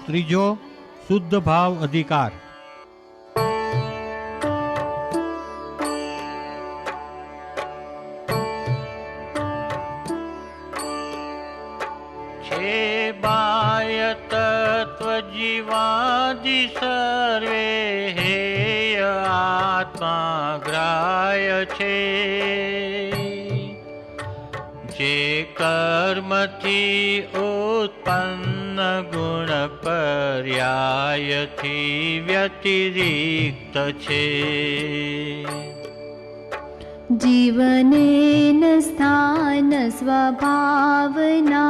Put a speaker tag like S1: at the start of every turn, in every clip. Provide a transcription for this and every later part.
S1: ત્રીજો શુદ્ધ ભાવ અધિકાર.
S2: बाह्य तत्व जीवादि सर्वे हेय आत्मा ग्राह्य छे. जे कर्मथी उत्पन्न गुण पर्यायथी व्यतिरिक्त छे.
S3: जीवनेन स्थान स्वभावना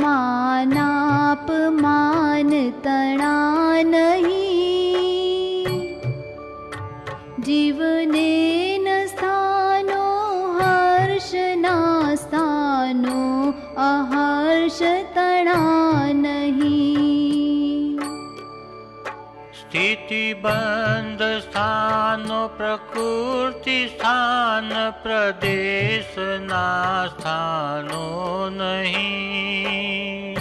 S3: मानापमान तणा नहीं. जीवनेन स्थानो हर्षना स्थानो अहर्ष तणा नहीं.
S2: स्थिति बंध स्थानो प्रकृति स्थान प्रदेश ना स्थानो नहीं.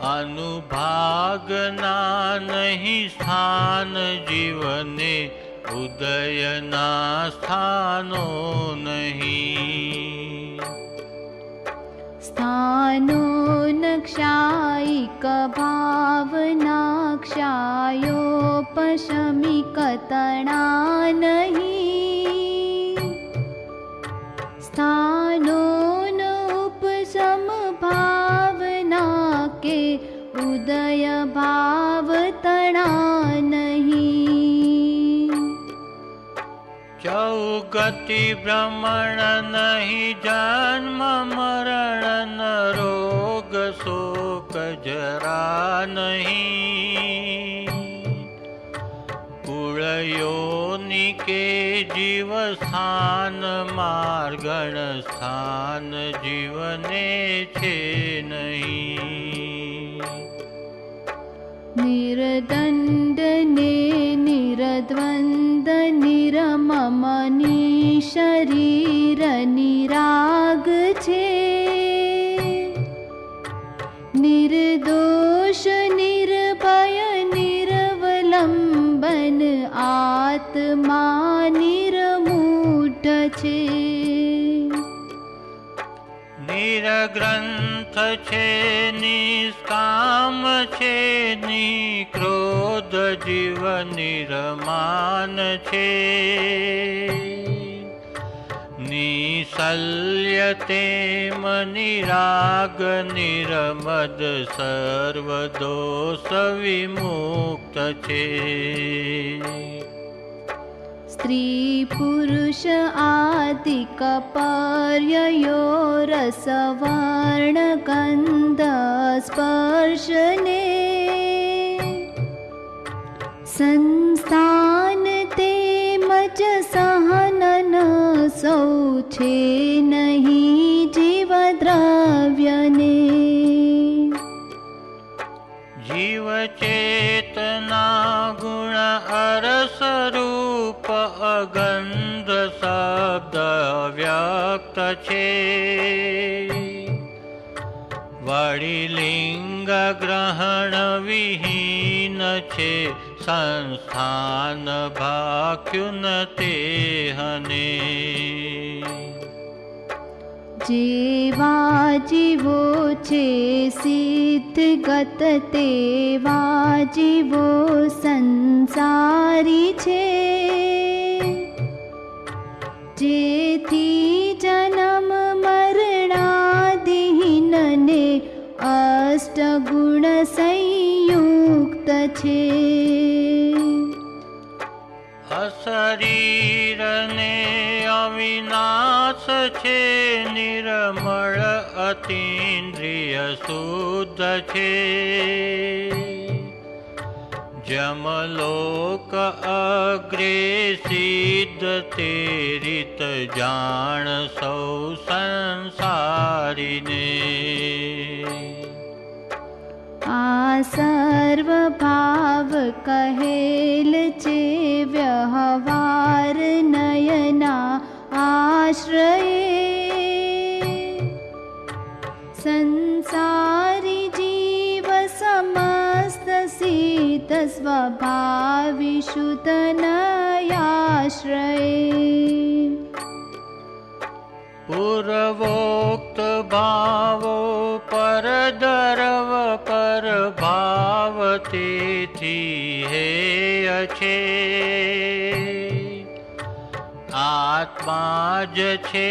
S2: अनुभाग ना नहीं स्थान जीवने उदय ना स्थानो नहीं.
S3: स्थानो न क्षायिक भावना क्षायोपशमिक तणा नहीं. स्थानो न उपशम भावना के उदय भाव तणा नहीं.
S2: चौगति भ्रमण नहीं जन्म मरण न रोग शोक जरा नहीं. कुल योनि के जीव स्थान मार्गण स्थान जीवने छे नहीं.
S3: निर्दंड ने निर्द्वंद निरमम शरीर निराग छे. निर्दोष निर्भय निरवलंबन आत्मा निर्मूढ़ छे.
S2: निरग्रंथ छे निष्काम छे निक्रोध जीव निरमान छे. निशल्यते निराग निरमद सर्वदोष विमुक्त छे.
S3: स्त्री पुरुष आदि कपर्ययो रसवर्ण गंध स्पर्शने संस्थान ते मज सहनन सौ छे नहीं जीव द्रव्यने.
S2: जीव चेतना गुण अरस रूप अगंध शब्द व्यक्त छे. वड़ी लिंग ग्रहण विहीन छे संस्थान भाक्युन तेहने.
S3: जेवा जीवो छे सिद्ध गत तेवा जीवो संसारी छे. जेथी जन्म मरणादीन ने अष्ट गुण संयुक्त छे.
S2: अशरीर ने अविनाश छे निर्मल अतीन्द्रिय शुद्ध छे. जमलोक अग्रे सिद्ध ते रीत जान सौ संसारीने.
S3: आ सर्व भाव कहेल चे व्यवहार नयना आश्रये. संसारी जीव सम स्वभाविषु तनयाश्रये
S2: पूर्वोक्त भावो परदरव पर भाव तेथी हेय छे आत्मा ज छे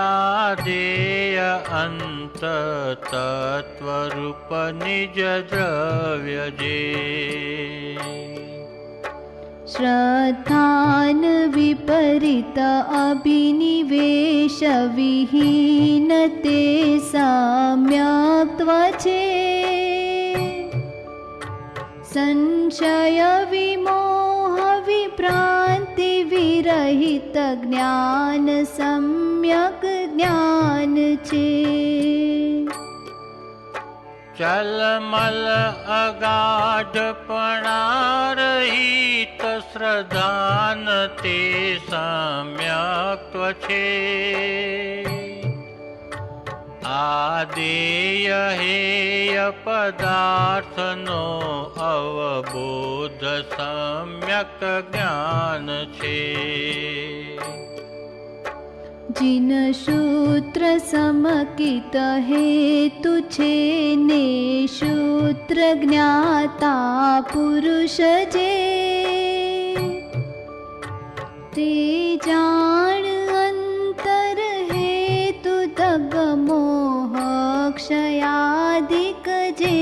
S2: आदेय अंत तत्वरूप निज द्रव्य जे
S3: श्रद्धान विपरीत अभिनिवेश विहीन ते सम्यक्त्वचे संशय विमोह विभ्रांति विरहित ज्ञान सम्यक ज्ञान छे
S2: चलमल अगाढपणारहित श्रद्धान ते सम्यक्त्व छे आदेय हेय पदार्थनो अवबोध सम्यक ज्ञान छे
S3: जिन सूत्र समकित हेतु छे ने सूत्र ज्ञाता पुरुष जे ते जाण अंतर हेतु तग मोह क्षयादिक जे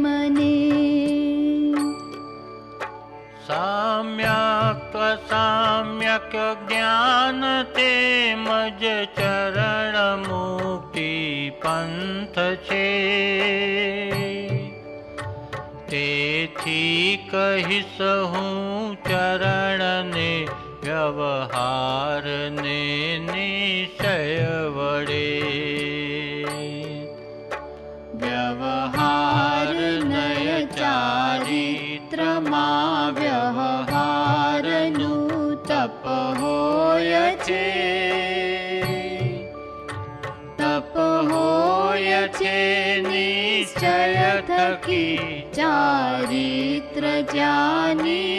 S3: मने
S2: सम्यक् सम्यक ज्ञान ते मज चरण मुक्ति पंथ छे तेथी कहिस हूँ चरण ने व्यवहार ने निश्चय वडे व्यवहार नय चारित्रमा व्यवहारनु तप होय छे तप होय छे निश्चय थकी चारित्र जानी